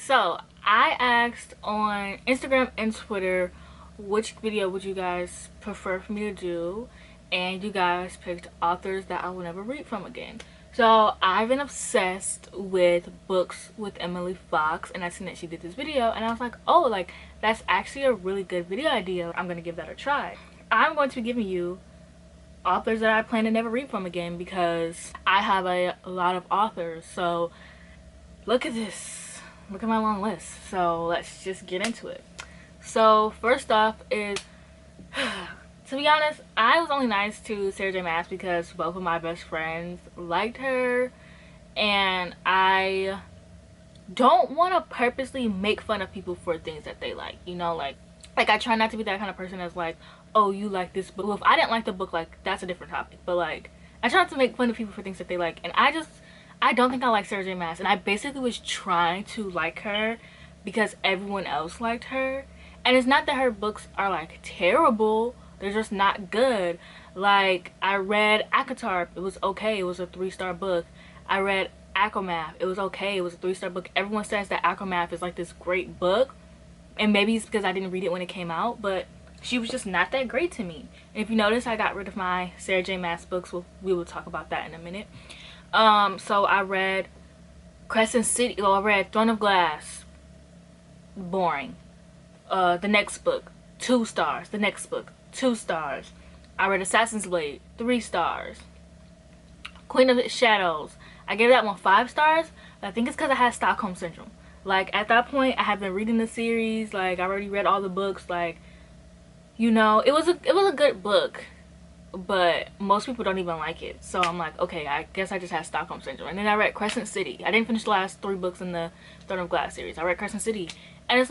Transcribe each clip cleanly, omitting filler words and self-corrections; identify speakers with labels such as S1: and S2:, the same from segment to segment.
S1: So I asked on Instagram and Twitter which video would you guys prefer for me to do, and you guys picked authors that I will never read from again. So I've been obsessed with books with Emily Fox, and I seen that she did this video, and I was like, oh, like that's actually a really good video idea. I'm gonna give that a try. I'm going to be giving you authors that I plan to never read from again because I have a lot of authors. So look at this, look at my long list. So let's just get into it. So first off is to be honest, I was only nice to Sarah J Maas because both of my best friends liked her, and I don't want to purposely make fun of people for things that they like, you know, like I try not to be that kind of person that's like, oh, you like this book. Well, if I didn't like the book, like that's a different topic, but like I try not to make fun of people for things that they like, and I don't think I like Sarah J Maas, and I basically was trying to like her because everyone else liked her. And it's not that her books are like terrible, they're just not good. Like I read Akatar, it was okay, it was a 3-star book. I read Akamath, it was okay, it was a 3-star book. Everyone says that Akamath is like this great book, and maybe it's because I didn't read it when it came out, but she was just not that great to me. And if you notice, I got rid of my Sarah J Maas books. We will talk about that in a minute. So I read Crescent City, I read Throne of Glass, boring. The next book, 2 stars. The next book, 2 stars. I read Assassin's Blade, 3 stars. Queen of the Shadows, I gave that one 5 stars, but I think it's because I had Stockholm Syndrome. Like at that point I had been reading the series, like I already read all the books, like, you know, it was a good book, but most people don't even like it. So I'm like, okay, I guess I just had Stockholm Syndrome. And then I read Crescent City. I didn't finish the last 3 books in the Throne of Glass series. I read Crescent City, and it's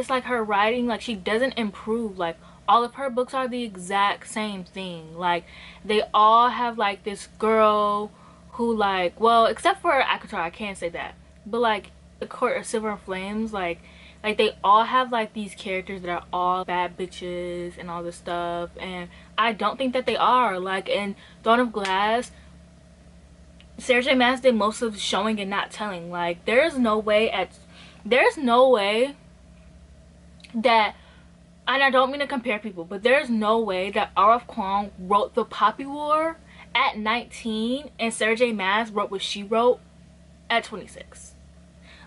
S1: like her writing, like she doesn't improve. Like all of her books are the exact same thing. Like they all have like this girl who, like, well, except for Akatar, I can't say that, but like the Court of Silver and Flames, like they all have like these characters that are all bad bitches and all this stuff, and I don't think that they are. Like in Throne of Glass, Sarah J Maas did most of the showing and not telling. Like there's no way that, and I don't mean to compare people, but there's no way that R.F. Kuang wrote The Poppy War at 19 and Sarah J Maas wrote what she wrote at 26.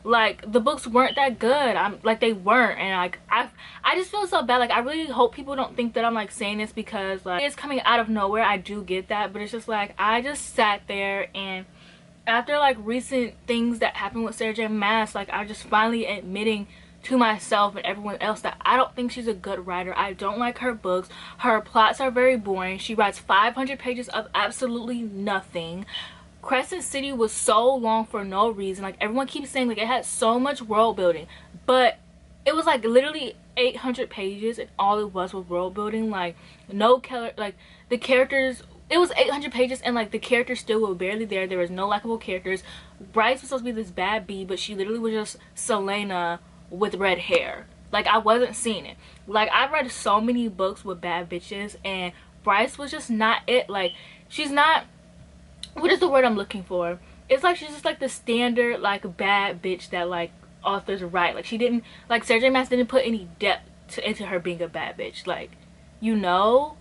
S1: Like the books weren't that good. They weren't, and like I just feel so bad. Like I really hope people don't think that I'm like saying this because like it's coming out of nowhere. I do get that, but it's just like I just sat there, and after like recent things that happened with Sarah J Maas, like I just finally admitting to myself and everyone else that I don't think she's a good writer. I don't like her books. Her plots are very boring. She writes 500 pages of absolutely nothing. Crescent City was so long for no reason. Like everyone keeps saying like it had so much world building, but it was like literally 800 pages and all it was world building. Like no like the characters, it was 800 pages and like the characters still were barely there. There was no likable characters. Bryce was supposed to be this bad bee, but she literally was just Selena with red hair. Like I wasn't seeing it. Like I've read so many books with bad bitches, and Bryce was just not it. Like she's not, what is the word I'm looking for? It's like she's just like the standard like bad bitch that like authors write. Like she didn't, like Sarah J Maas didn't put any depth into her being a bad bitch, like, you know.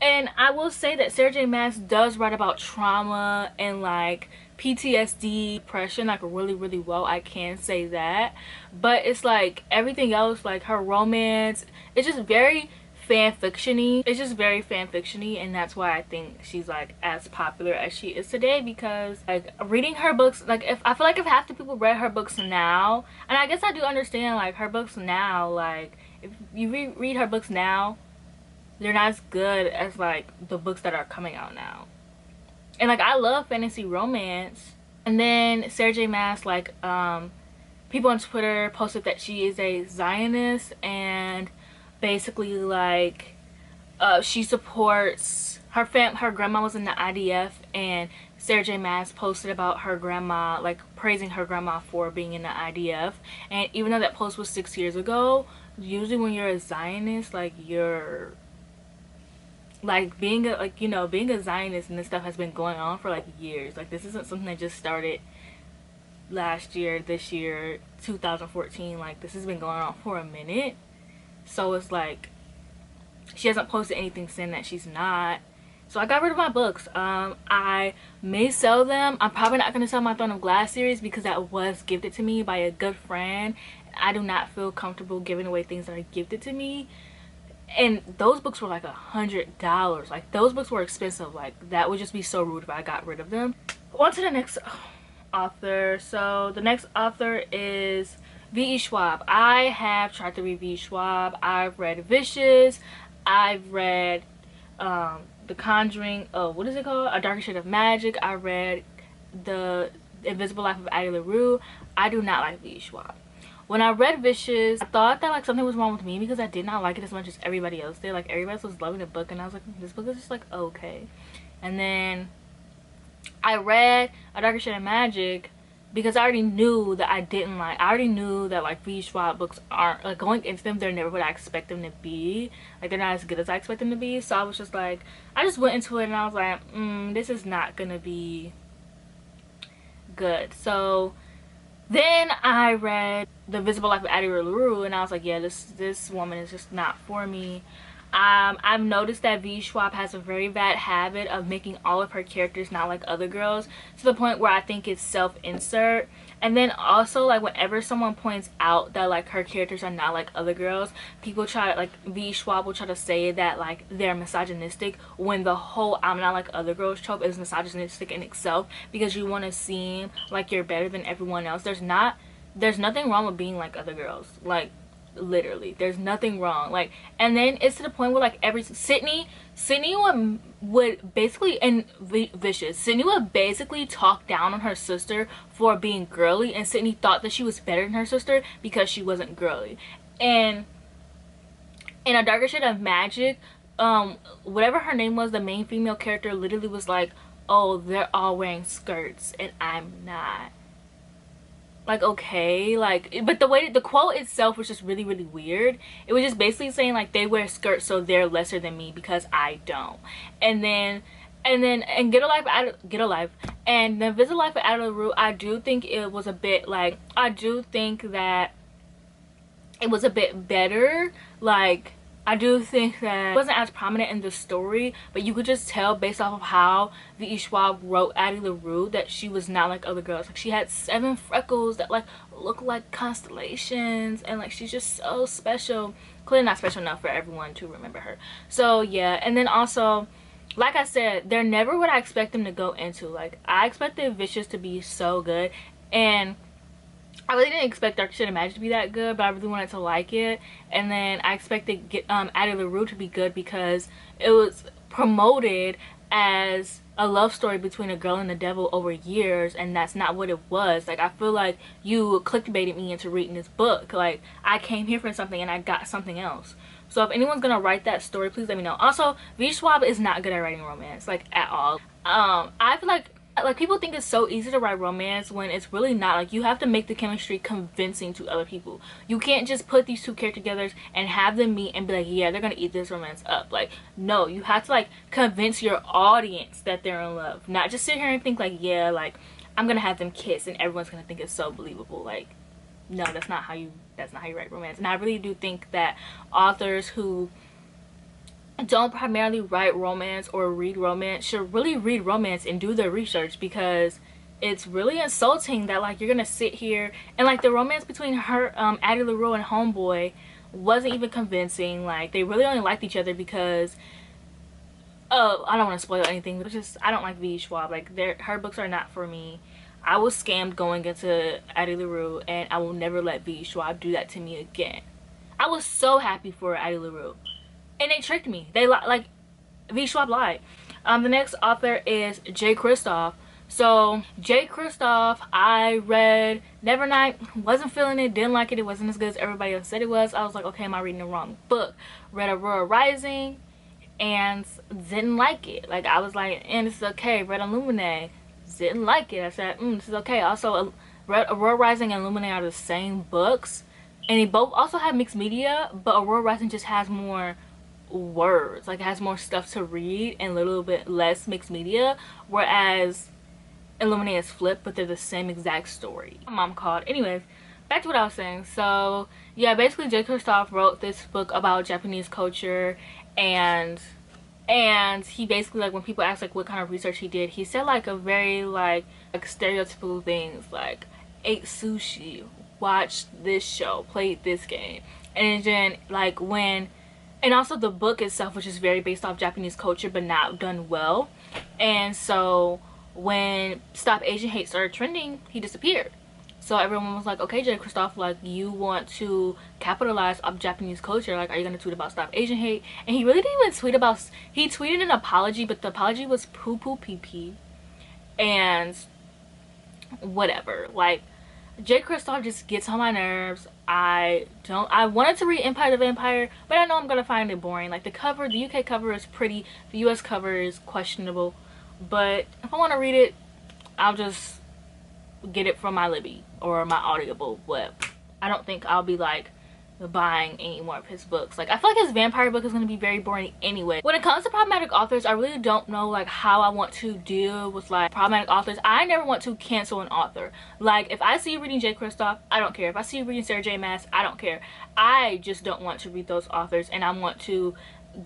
S1: And I will say that Sarah J Maas does write about trauma and like PTSD, depression, like really well. I can say that. But it's like everything else, like her romance, it's just very fan fiction-y. It's just very fan fiction-y, and that's why I think she's like as popular as she is today. Because like reading her books, like if I feel like if half the people read her books now, and I guess I do understand like her books now, like if you read her books now, they're not as good as like the books that are coming out now. And like I love fantasy romance. And then Sarah J Maas, like people on Twitter posted that she is a Zionist, and basically like she supports her grandma was in the IDF, and Sarah J Maas posted about her grandma, like praising her grandma for being in the IDF. And even though that post was 6 years ago, usually when you're a Zionist, like you're like being a, like, you know, being a Zionist and this stuff has been going on for like years. Like this isn't something that just started last year, this year, 2014. Like, this has been going on for a minute. So it's like, she hasn't posted anything saying that she's not. So I got rid of my books. I may sell them. I'm probably not going to sell my Throne of Glass series because that was gifted to me by a good friend. I do not feel comfortable giving away things that are gifted to me. And those books were like $100. Like, those books were expensive. Like, that would just be so rude if I got rid of them. On to the next author. So the next author is V.E. Schwab. I have tried to read V.E. Schwab. I've read Vicious. I've read The Conjuring. Oh, what is it called? A Darker Shade of Magic. I read The Invisible Life of Addie LaRue. I do not like V.E. Schwab. When I read Vicious, I thought that like something was wrong with me because I did not like it as much as everybody else did. Like, everybody else was loving the book, and I was like, this book is just like okay. And then I read A Darker Shade of Magic because I already knew that I didn't like. I already knew that like V.E. Schwab books aren't, like, going into them, they're never what I expect them to be. Like, they're not as good as I expect them to be. So I was just like, I just went into it and I was like, this is not gonna be good. So then I read The Invisible Life of Addie LaRue, and I was like, yeah, this woman is just not for me. I've noticed that V. Schwab has a very bad habit of making all of her characters not like other girls, to the point where I think it's self-insert. And then also, like, whenever someone points out that like her characters are not like other girls, people try, like, V. Schwab will try to say that like they're misogynistic, when the whole I'm not like other girls trope is misogynistic in itself, because you want to seem like you're better than everyone else. There's nothing wrong with being like other girls. Like, literally, there's nothing wrong. Like, and then it's to the point where like Sydney would basically, in Vicious, Sydney would basically talk down on her sister for being girly, and Sydney thought that she was better than her sister because she wasn't girly. And in A Darker Shade of Magic, whatever her name was, the main female character literally was like, oh, they're all wearing skirts and I'm not. Like, okay, like, but the way the quote itself was just really weird. It was just basically saying like they wear skirts so they're lesser than me because I don't. And Get a Life and The Invisible Life of Addie LaRue, I do think it was a bit like, I do think that it was a bit better. Like, I do think that it wasn't as prominent in the story, but you could just tell based off of how V.E. Schwab wrote Addie LaRue that she was not like other girls. Like, she had 7 freckles that like look like constellations, and like she's just so special. Clearly not special enough for everyone to remember her. So yeah, and then also, like I said, they're never what I expect them to go into. Like, I expected Vicious to be so good, and I really didn't expect Darker Shade of Magic to be that good, but I really wanted to like it. And then I expected Addie LaRue to be good because it was promoted as a love story between a girl and the devil over years, and that's not what it was. Like, I feel like you clickbaited me into reading this book. Like, I came here for something and I got something else. So if anyone's gonna write that story, please let me know. Also, V. Schwab is not good at writing romance, like, at all. I feel like people think it's so easy to write romance when it's really not. Like, you have to make the chemistry convincing to other people. You can't just put these two characters together and have them meet and be like, yeah, they're gonna eat this romance up. Like, no, you have to like convince your audience that they're in love, not just sit here and think like, yeah, like, I'm gonna have them kiss and everyone's gonna think it's so believable. Like, no, that's not how you write romance. And I really do think that authors who don't primarily write romance or read romance should really read romance and do their research, because it's really insulting that like you're gonna sit here and like the romance between her Addie LaRue and Homeboy wasn't even convincing. Like, they really only liked each other because, oh, I don't want to spoil anything, but it's just, I don't like V. Schwab. Like, her books are not for me. I was scammed going into Addie LaRue, and I will never let V. Schwab do that to me again. I was so happy for Addie LaRue, and they tricked me. They like V. Schwab lied. The next author is J. Kristoff. So J. Kristoff, I read Nevernight, wasn't feeling it, didn't like it. It wasn't as good as everybody else said it was. I was like, okay, am I reading the wrong book? Read Aurora Rising and didn't like it. Like, I was like, and this is okay. Read Illuminae, didn't like it. I said, this is okay. Also, read Aurora Rising and Illuminae are the same books, and they both also have mixed media, but Aurora Rising just has more words. Like, it has more stuff to read and a little bit less mixed media, whereas Illuminated flip, but they're the same exact story. My mom called. Anyways, back to what I was saying. So yeah, basically J. Kristoff wrote this book about Japanese culture, and he basically, like, when people ask like what kind of research he did, he said like a very like stereotypical things like ate sushi, watched this show, played this game. And then like and also the book itself, which is very based off Japanese culture but not done well. And so when Stop Asian Hate started trending, he disappeared. So everyone was like, okay, J. Kristoff, like, you want to capitalize on Japanese culture, like, are you gonna tweet about Stop Asian Hate? And he really didn't even tweet about, he tweeted an apology, but the apology was poo poo pee pee and whatever. Like, J. Kristoff just gets on my nerves. I wanted to read Empire the Vampire, but I know I'm gonna find it boring. Like, the cover, the UK cover is pretty, the US cover is questionable, but if I want to read it, I'll just get it from my Libby or my Audible. But I don't think I'll be like buying any more of his books. Like, I feel like his vampire book is going to be very boring anyway. When it comes to problematic authors, I really don't know like how I want to deal with like problematic authors. I never want to cancel an author. Like, if I see you reading J. Kristoff, I don't care. If I see you reading Sarah J. Maas, I don't care. I just don't want to read those authors, and I want to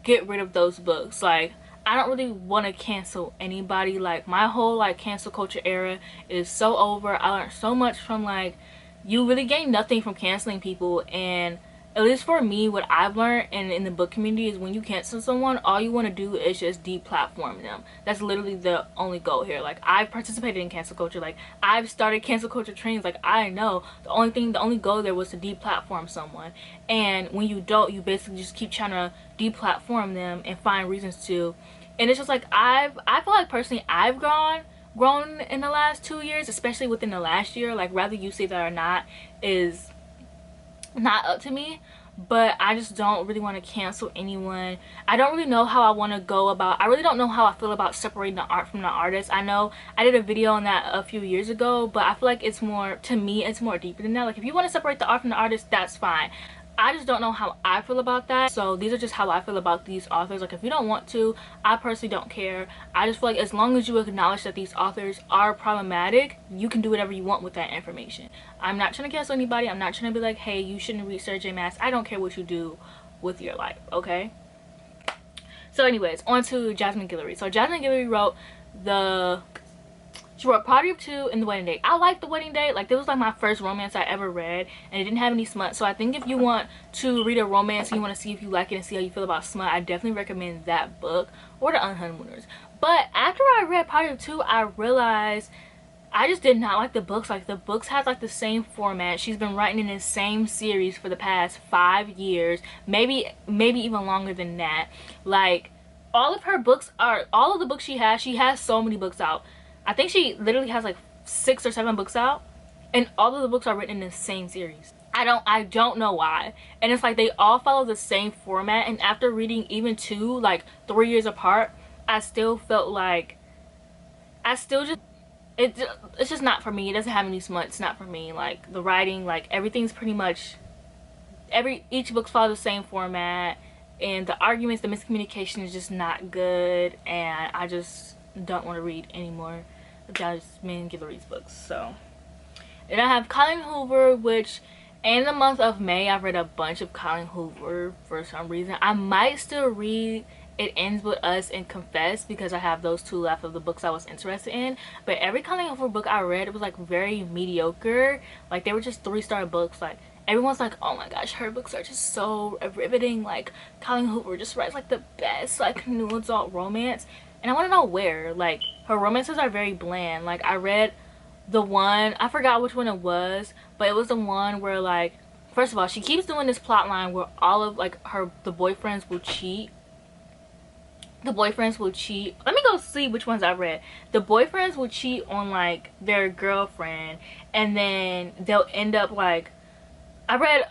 S1: get rid of those books. Like, I don't really want to cancel anybody. Like, my whole like cancel culture era is so over. I learned so much from, like, you really gain nothing from canceling people. And at least for me, what I've learned and in the book community is when you cancel someone, all you want to do is just deplatform them. That's literally the only goal here. Like, I've participated in cancel culture. Like, I've started cancel culture trains. Like, I know the only goal there was to deplatform someone. And when you don't, you basically just keep trying to deplatform them and find reasons to. And it's just like, I feel like personally I've grown in the last 2 years, especially within the last year. Like, whether you say that or not is not up to me, but I just don't really want to cancel anyone. I don't really know how I want to go about, I really don't know how I feel about separating the art from the artist. I know I did a video on that a few years ago, but I feel like it's more, to me, it's more deeper than that. Like, if you want to separate the art from the artist, that's fine. I just don't know how I feel about that. So these are just how I feel about these authors. Like, if you don't want to, I personally don't care. I just feel like as long as you acknowledge that these authors are problematic, you can do whatever you want with that information. I'm not trying to cancel anybody. I'm not trying to be like, hey, you shouldn't read Sarah J. Maas. I don't care what you do with your life, okay? So anyways, on to Jasmine Guillory. So Jasmine Guillory she wrote Party of Two and The Wedding Date. I liked The Wedding Date. Like, this was like my first romance I ever read, and it didn't have any smut. So I think if you want to read a romance and you want to see if you like it and see how you feel about smut, I definitely recommend that book, or The Unhoneymooners. But after I read Party of Two, I realized I just did not like the books. Like, the books had like the same format. She's been writing in the same series for the past 5 years, maybe even longer than that. Like, all of the books she has so many books out. I think she literally has like 6 or 7 books out, and all of the books are written in the same series. I don't know why. And it's like they all follow the same format, and after reading even 2 like 3 years apart, I still felt like it's just not for me. It doesn't have any smut. It's not for me. Like, the writing, like, everything's pretty much each book follows the same format, and the arguments, the miscommunication is just not good, and I just don't want to read anymore Jasmine Guillory's books. So then I have Colin Hoover, which in the month of May I've read a bunch of Colin Hoover for some reason. I might still read It Ends With Us and Confess, because I have those 2 left of the books I was interested in. But every Colin Hoover book I read, it was like very mediocre. Like, they were just 3-star books. Like, everyone's like, oh my gosh, her books are just so riveting. Like, Colin Hoover just writes like the best like new adult romance. And I want to know where. Like, her romances are very bland. Like, I read the one, I forgot which one it was, but it was the one where, like, first of all, she keeps doing this plot line where all of like the boyfriends will cheat. Let me go see which ones I read. The boyfriends will cheat on like their girlfriend, and then they'll end up like, I read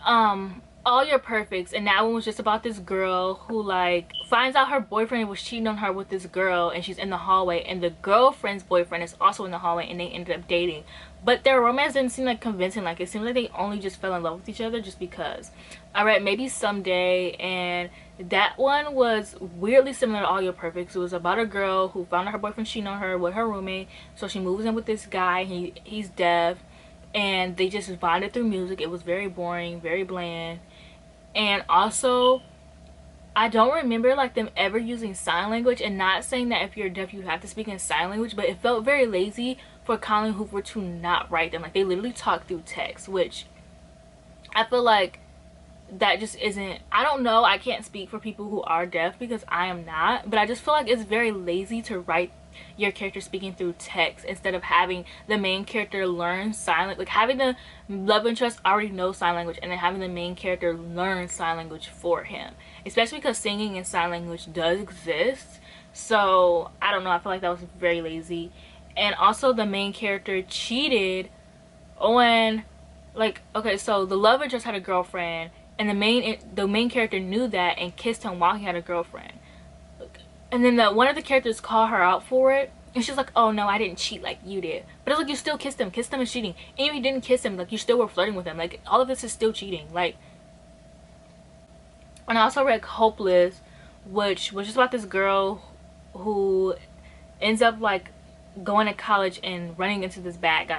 S1: All Your Perfects, and that one was just about this girl who like finds out her boyfriend was cheating on her with this girl, and she's in the hallway, and the girlfriend's boyfriend is also in the hallway, and they ended up dating. But their romance didn't seem like convincing. Like it seemed like they only just fell in love with each other just because. I read Maybe Someday, and that one was weirdly similar to All Your Perfects. It was about a girl who found out her boyfriend cheating on her with her roommate, so she moves in with this guy. He's deaf, and they just bonded through music. It was very boring, very bland. And also, I don't remember like them ever using sign language, and not saying that if you're deaf you have to speak in sign language, but it felt very lazy for Colin Hoover to not write them. Like they literally talk through text, which I feel like that just isn't, I don't know, I can't speak for people who are deaf because I am not, but I just feel like it's very lazy to write your character speaking through text instead of having the main character learn sign language, like having the love interest already know sign language and then having the main character learn sign language for him, especially because singing in sign language does exist. So I don't know, I feel like that was very lazy. And also the main character cheated on, like, okay, so the love interest had a girlfriend, and the main character knew that and kissed him while he had a girlfriend. And then one of the characters called her out for it, and she's like, oh no, I didn't cheat like you did. But it's like, you still kissed him. Kiss him is cheating. And if you didn't kiss him, like you still were flirting with him. Like all of this is still cheating. Like, and I also read Hopeless, which was just about this girl who ends up like going to college and running into this bad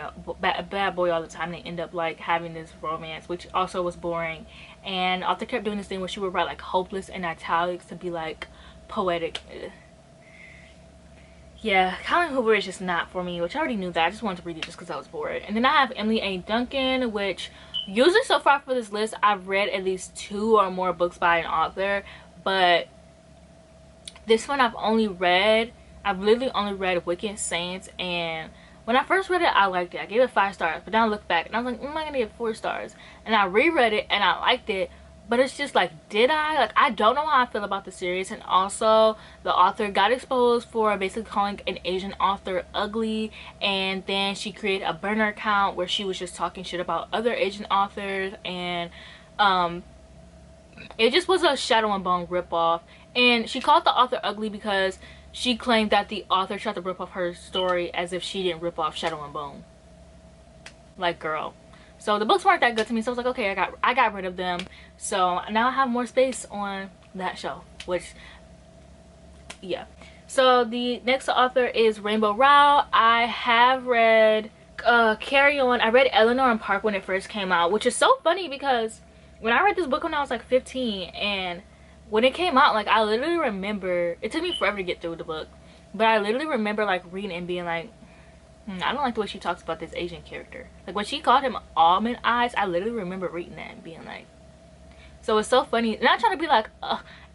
S1: boy all the time. They end up like having this romance, which also was boring. And author kept doing this thing where she would write like hopeless in italics to be like poetic. Yeah, Colin Hoover is just not for me, which I already knew that. I just wanted to read it just because I was bored. And then I have Emily A. Duncan, which usually so far for this list I've read at least 2 or more books by an author, but this one I've literally only read Wicked Saints, and when I first read it I liked it. I gave it 5 stars, but then I looked back and I was like, I'm gonna give it 4 stars. And I reread it and I liked it, but it's just like, did I? Like, I don't know how I feel about the series. And also the author got exposed for basically calling an Asian author ugly, and then she created a burner account where she was just talking shit about other Asian authors, and it just was a Shadow and Bone ripoff. And she called the author ugly because she claimed that the author tried to rip off her story as if she didn't rip off Shadow and Bone. Like, girl. So the books weren't that good to me, so I was like, okay, I got rid of them. So now I have more space on that shelf, which, yeah. So the next author is Rainbow Rowell. I have read Carry On. I read Eleanor and Park when it first came out, which is so funny because when I read this book when I was like 15, and when it came out, like I literally remember, it took me forever to get through the book, but I literally remember like reading and being like, I don't like the way she talks about this Asian character. Like when she called him almond eyes, I literally remember reading that and being like, so it's so funny. Not trying to be like,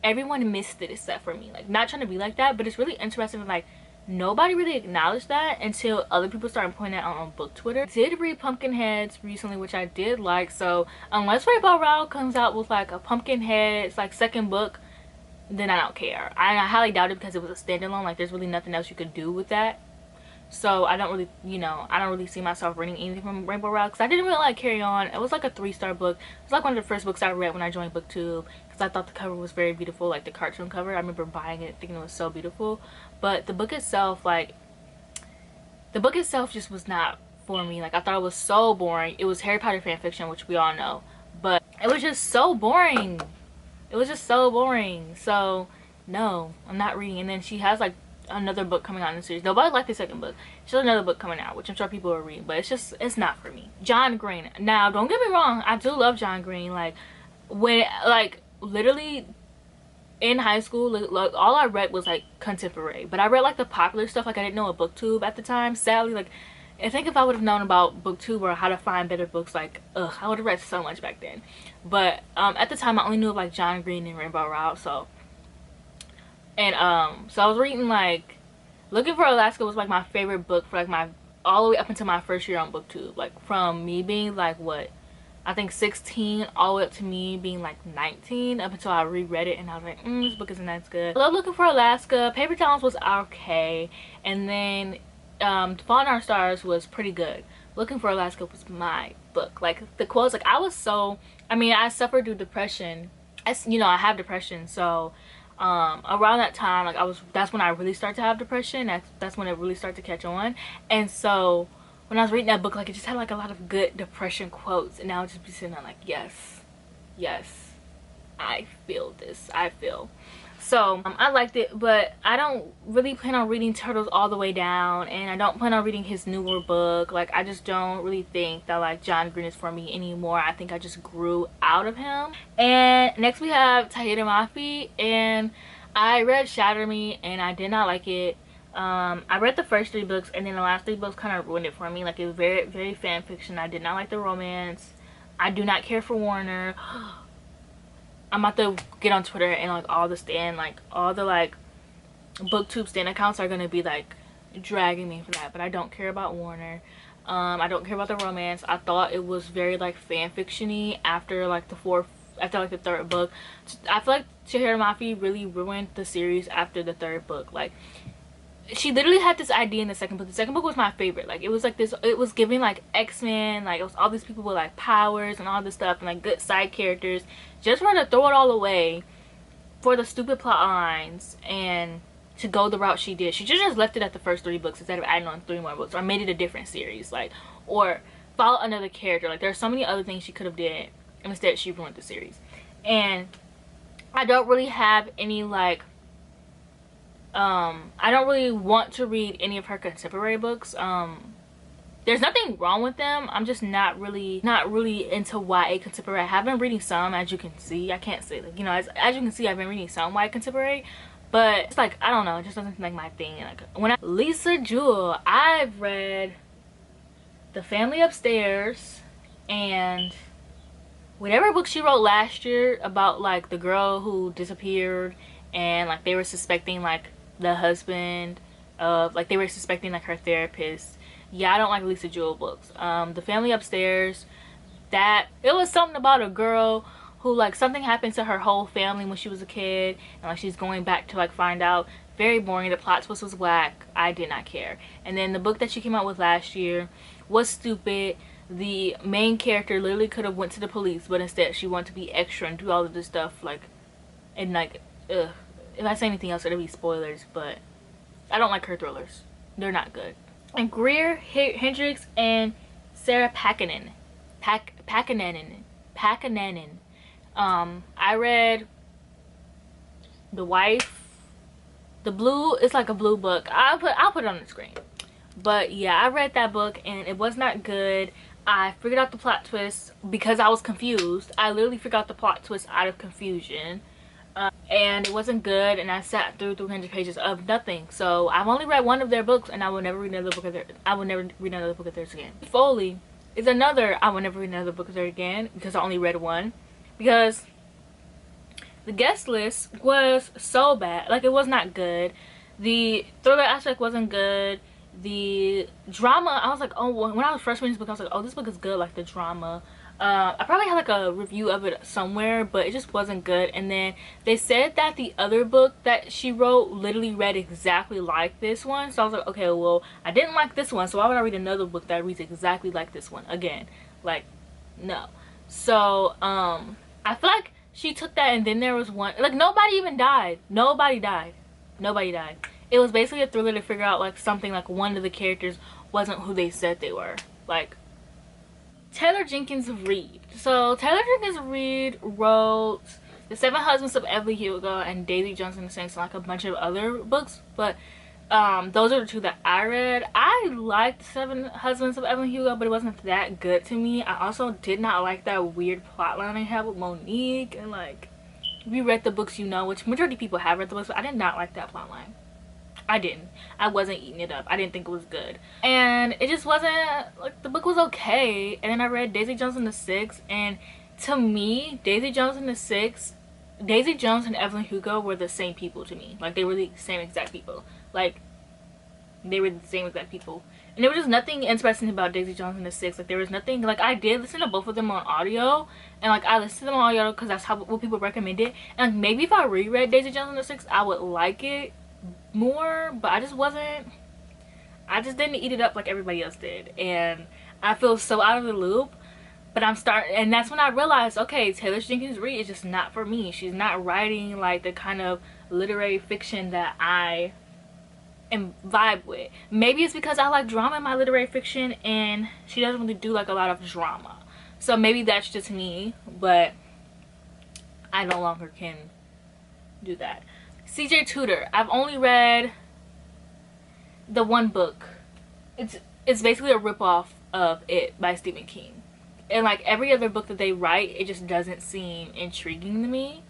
S1: everyone missed it except for me. Like, not trying to be like that, but it's really interesting. Like, nobody really acknowledged that until other people started pointing it out on book Twitter. I did read Pumpkinheads recently, which I did like. So unless Rainbow Rowell comes out with like a Pumpkinheads like second book, then I don't care. I highly doubt it because it was a standalone. Like, there's really nothing else you could do with that. So I don't really, you know, I don't really see myself reading anything from Rainbow Rowell because I didn't really like Carry On. It was like a 3-star book. It was like one of the first books I read when I joined BookTube because I thought the cover was very beautiful, like the cartoon cover. I remember buying it thinking it was so beautiful. But the book itself, like, the book itself just was not for me. Like, I thought it was so boring. It was Harry Potter fan fiction, which we all know, but it was just so boring. It was just so boring. So no, I'm not reading. And then she has like another book coming out in the series. Nobody liked the second book. She has another book coming out, which I'm sure people will read, but it's not for me. John Green. Now, don't get me wrong, I do love John Green. Like, when, like, literally in high school, like all I read was like contemporary, but I read like the popular stuff. Like, I didn't know a BookTube at the time, sadly. Like, I think if I would have known about BookTube or how to find better books, like, I would have read so much back then. But at the time I only knew of like John Green and Rainbow Rowell. So, and so I was reading like Looking for Alaska was like my favorite book for like my all the way up until my first year on BookTube. Like, from me being like, what, I think 16 all the way up to me being like 19, up until I reread it and I was like, this book isn't that good. I love Looking for Alaska. Paper Towns was okay, and then Fault in Our Stars was pretty good. Looking for Alaska was my book. Like the quotes, like I suffered through depression. I have depression, so around that time, like that's when I really started to have depression. That's when it really started to catch on. And so when I was reading that book, like it just had like a lot of good depression quotes, and I would just be sitting there like, yes, yes, I feel this. I feel. So I liked it, but I don't really plan on reading Turtles all the way down, and I don't plan on reading his newer book. Like I just don't really think that like John Green is for me anymore. I think I just grew out of him. And next we have Tayden Mafi, and I read Shatter Me and I did not like it. I read the first 3 books, and then the last 3 books kind of ruined it for me. Like it was very, very fan fiction. I did not like the romance. I do not care for Warner. I'm about to get on Twitter, and like all the like booktube stan accounts are gonna be like dragging me for that, but I don't care about Warner. I don't care about the romance. I thought it was very like fan fiction-y after like the 3rd book. I feel like Tayden Mafi really ruined the series after the 3rd book. Like she literally had this idea in the 2nd book. The 2nd book was my favorite. Like it was like this, it was giving like X-Men, like it was all these people with like powers and all this stuff, and like good side characters. Just for her to throw it all away for the stupid plot lines and to go the route she did. She just left it at the first 3 books instead of adding on 3 more books, or made it a different series, like, or follow another character. Like there's so many other things she could have did, and instead she ruined the series. And I don't really have any like I don't really want to read any of her contemporary books. There's nothing wrong with them. I'm just not really into YA contemporary. I have been reading some, as you can see. I can't say, like, as you can see, I've been reading some YA contemporary, but it's like, I don't know, it just doesn't seem like my thing. Like Lisa Jewell, I've read The Family Upstairs and whatever book she wrote last year about like the girl who disappeared, and like they were suspecting like the husband of, like they were suspecting like her therapist. Yeah, I don't like Lisa Jewell books. The Family Upstairs, that it was something about a girl who, like, something happened to her whole family when she was a kid, and like she's going back to like find out. Very boring. The plot twist was whack. I did not care. And then the book that she came out with last year was stupid. The main character literally could have went to the police, but instead she wanted to be extra and do all of this stuff, like, and like, ugh. If I say anything else, it'll be spoilers, but I don't like her thrillers. They're not good. And Greer Hendricks and Sarah Pakkanen. I read The Wife. The blue, it's like a blue book. I'll put it on the screen. But yeah, I read that book and it was not good. I figured out the plot twist because I was confused. I literally figured out the plot twist out of confusion. And it wasn't good, and I sat through 300 pages of nothing. So I've only read 1 of their books, and I will never read another book of theirs. I will never read another book of theirs again. Foley is another I will never read another book of theirs again, because I only read 1. Because the guest list was so bad. Like, it was not good. The thriller aspect wasn't good. The drama, I was like, oh, when I was first reading this book, I was like, oh, this book is good, like the drama. I probably had like a review of it somewhere, but it just wasn't good. And then they said that the other book that she wrote literally read exactly like this one. So I was like, okay, well, I didn't like this one, so why would I read another book that reads exactly like this one again? Like, no. So I feel like she took that, and then there was one, like, nobody even died. Nobody died. It was basically a thriller to figure out like something, like one of the characters wasn't who they said they were. Like, Taylor Jenkins Reid. So Taylor Jenkins Reid wrote The 7 Husbands of Evelyn Hugo and Daisy Jones and the Saints, and like a bunch of other books, but those are the 2 that I read. I liked 7 Husbands of Evelyn Hugo, but it wasn't that good to me. I also did not like that weird plotline they had with Monique, and like, if you read the books, you know, which majority of people have read the books, but I did not like that plotline. I didn't. I wasn't eating it up. I didn't think it was good. And it just wasn't, like, the book was okay. And then I read Daisy Jones and the Six, and to me, Daisy Jones and Evelyn Hugo were the same people to me. Like, they were the same exact people. Like, they were the same exact people. And there was just nothing interesting about Daisy Jones and the Six. Like, there was nothing, like, I did listen to both of them on audio, and like, I listened to them on audio because that's what people recommended. And like, maybe if I reread Daisy Jones and the Six, I would like it more, but I just didn't eat it up like everybody else did. And I feel so out of the loop. But I'm starting, and that's when I realized, okay, Taylor Jenkins Reid is just not for me. She's not writing like the kind of literary fiction that I am vibe with. Maybe it's because I like drama in my literary fiction, and she doesn't really do like a lot of drama. So maybe that's just me, but I no longer can do that. CJ Tudor, I've only read the one book. It's basically a ripoff of It by Stephen King. And like every other book that they write, it just doesn't seem intriguing to me.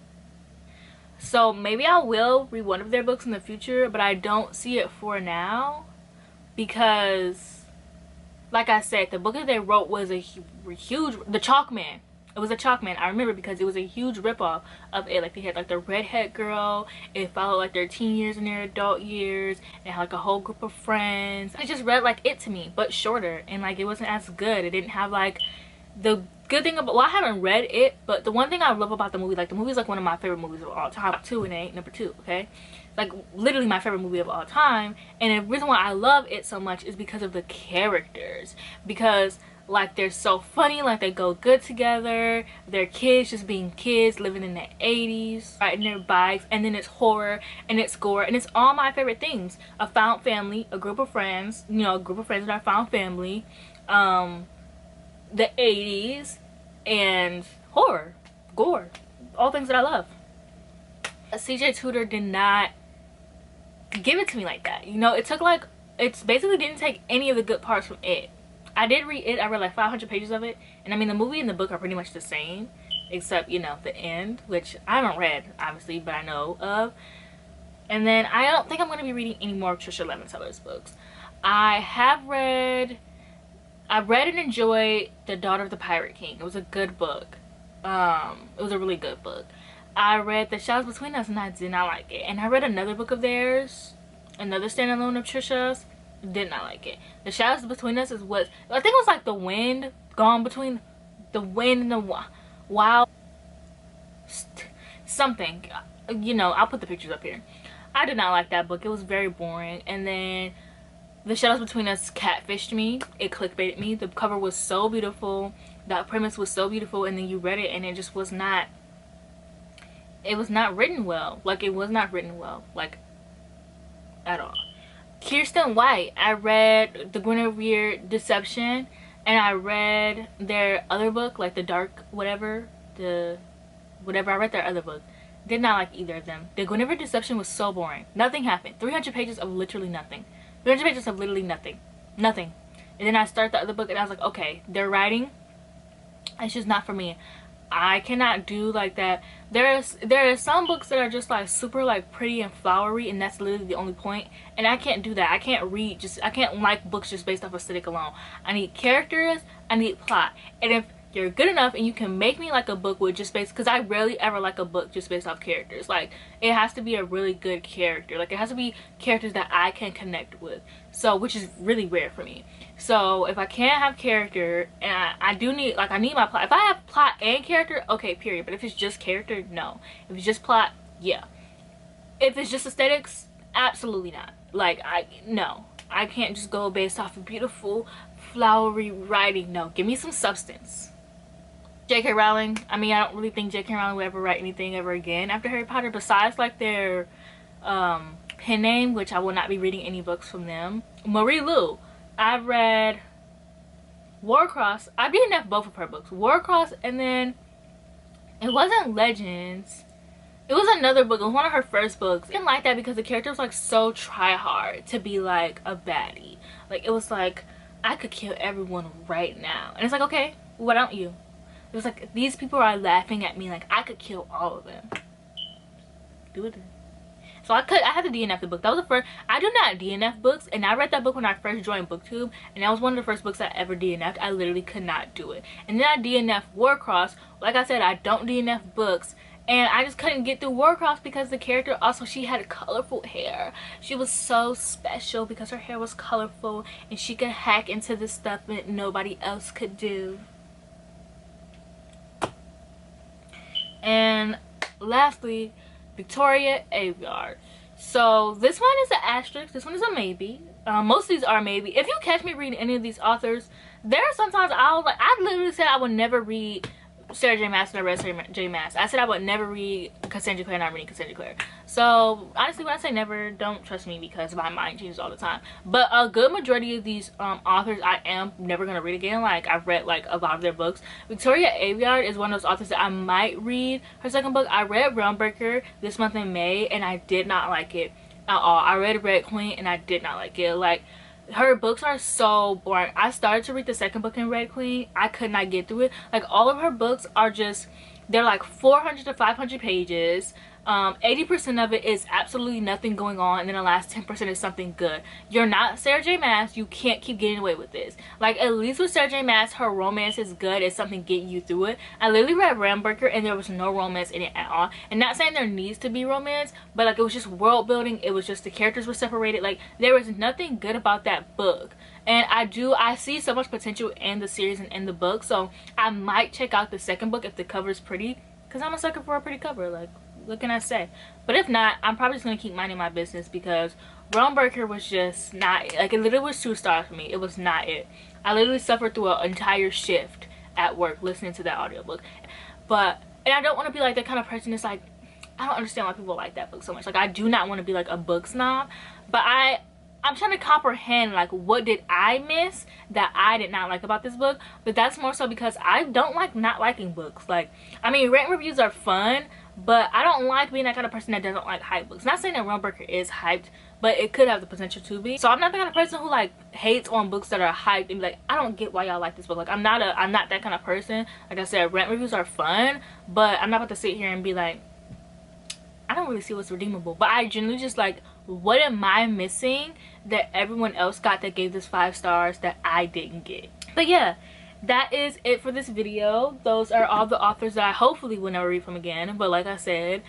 S1: So maybe I will read one of their books in the future, but I don't see it for now. Because, like I said, the book that they wrote was a huge, The Chalkman. It was a Chalkman. I remember because it was a huge ripoff of It. Like they had like the redhead girl. It followed like their teen years and their adult years. And had like a whole group of friends. It just read like It to me, but shorter. And like it wasn't as good. It didn't have like the good thing about, well, I haven't read It, but the one thing I love about the movie, like the movie is like one of my favorite movies of all time too, and it ain't number 2, okay? Like literally my favorite movie of all time. And the reason why I love It so much is because of the characters, because like they're so funny, like they go good together. They're kids just being kids living in the 80s, riding their bikes, and then it's horror and it's gore, and it's all my favorite things. A found family, a group of friends, you know, a group of friends in our found family, the 80s, and horror, gore, all things that I love. CJ Tudor did not give it to me like that, you know. It took like, it's basically didn't take any of the good parts from It. I did read It. I read like 500 pages of it, and I mean the movie and the book are pretty much the same, except, you know, the end, which I haven't read obviously, but I know of. And then I don't think I'm going to be reading any more of Trisha Lemonteller's books. I've read and enjoyed The Daughter of the Pirate King. It was a good book. It was a really good book. I read The Shadows Between Us and I did not like it. And I read another book of theirs, another standalone of Trisha's, did not like it. The Shadows Between Us is what, I think it was like the wind gone between the wind and the wild something, you know. I'll put the pictures up here. I did not like that book. It was very boring. And then The Shadows Between Us catfished me. It clickbaited me. The cover was so beautiful, that premise was so beautiful, and then you read it and it just was not, it was not written well. Like it was not written well, like at all. Kirsten White, I read The Guinevere Deception, and I read their other book, like The Dark whatever, I read their other book. Did not like either of them. The Guinevere Deception was so boring. Nothing happened. 300 pages of literally nothing. 300 pages of literally nothing. Nothing. And then I started the other book and I was like, okay, they're writing, it's just not for me. I cannot do like that. There are some books that are just like super like pretty and flowery, and that's literally the only point. And I can't do that. I can't like books just based off aesthetic alone. I need characters, I need plot. And if you're good enough and you can make me like a book with just based, because I rarely ever like a book just based off characters. Like it has to be a really good character. Like it has to be characters that I can connect with. So, which is really rare for me. So if I can't have character, and I do need, like I need my plot. If I have plot and character, okay, period. But if it's just character, no. If it's just plot, yeah. If it's just aesthetics, absolutely not. Like no. I can't just go based off of beautiful flowery writing. No, give me some substance. J.K. Rowling, I mean, I don't really think J.K. Rowling will ever write anything ever again after Harry Potter, besides like their pen name, which I will not be reading any books from them. Marie Lu, I've read Warcross. I DNF'd both of her books, Warcross, and then it wasn't Legends, it was another book. It was one of her first books. I didn't like that because the character was like so try hard to be like a baddie. Like it was like, I could kill everyone right now, and it's like, okay, why don't you? It was like, these people are laughing at me like I could kill all of them. Do it. So I had to DNF the book. That was the first. I do not DNF books, and I read that book when I first joined BookTube, and that was one of the first books I ever DNF'd. I literally could not do it. And then I DNF'd Warcross. Like I said, I don't DNF books, and I just couldn't get through Warcross because the character also, she had colorful hair. She was so special because her hair was colorful, and she could hack into this stuff that nobody else could do. And lastly, Victoria Aveyard. So this one is an asterisk, this one is a maybe. Most of these are maybe. If you catch me reading any of these authors, there are sometimes I literally said I would never read Sarah J Maas and I read Sarah J Maas. I said I would never read Cassandra Clare and I'm reading Cassandra Clare. So honestly, when I say never, don't trust me because my mind changes all the time. But a good majority of these authors I am never gonna read again. Like, I've read like a lot of their books. Victoria Aveyard is one of those authors that I might read her second book. I read Realmbreaker this month in May and I did not like it at all. I read Red Queen and I did not like it. Like, her books are so boring. I started to read the second book in Red Queen. I could not get through it. Like, all of her books are just, they're like 400 to 500 pages. 80% of it is absolutely nothing going on, and then the last 10% is something good. You're not Sarah J Maas. You can't keep getting away with this. Like, at least with Sarah J Maas, her romance is good. It's something getting you through it. I literally read Realmbreaker and there was no romance in it at all. And not saying there needs to be romance, but like, it was just world building. It was just the characters were separated. Like, there was nothing good about that book. And I see so much potential in the series and in the book, so I might check out the second book if the cover is pretty, because I'm a sucker for a pretty cover. Like, what can I say? But if not, I'm probably just gonna keep minding my business, because Realmbreaker was just not, like, it literally was 2 stars for me. It was not it. I literally suffered through an entire shift at work listening to that audiobook. And I don't want to be like that kind of person that's like, I don't understand why people like that book so much. Like, I do not want to be like a book snob, but I'm trying to comprehend, like, what did I miss that I did not like about this book. But that's more so because I don't like not liking books. Like, I mean, rant reviews are fun, but I don't like being that kind of person that doesn't like hype books. Not saying that Realmbreaker is hyped, but it could have the potential to be. So I'm not the kind of person who like hates on books that are hyped and be like, I don't get why y'all like this book. Like, I'm not that kind of person. Like I said, rant reviews are fun, but I'm not about to sit here and be like, I don't really see what's redeemable. But I genuinely just like, what am I missing that everyone else got that gave this 5 stars that I didn't get? But yeah, that is it for this video. Those are all the authors that I hopefully will never read from again. But like I said,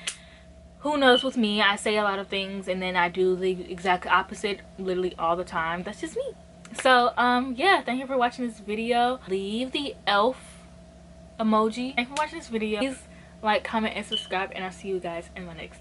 S1: who knows with me? I say a lot of things and then I do the exact opposite literally all the time. That's just me. So yeah, thank you for watching this video. Leave the elf emoji. Thank you for watching this video. Please like, comment, and subscribe, and I'll see you guys in my next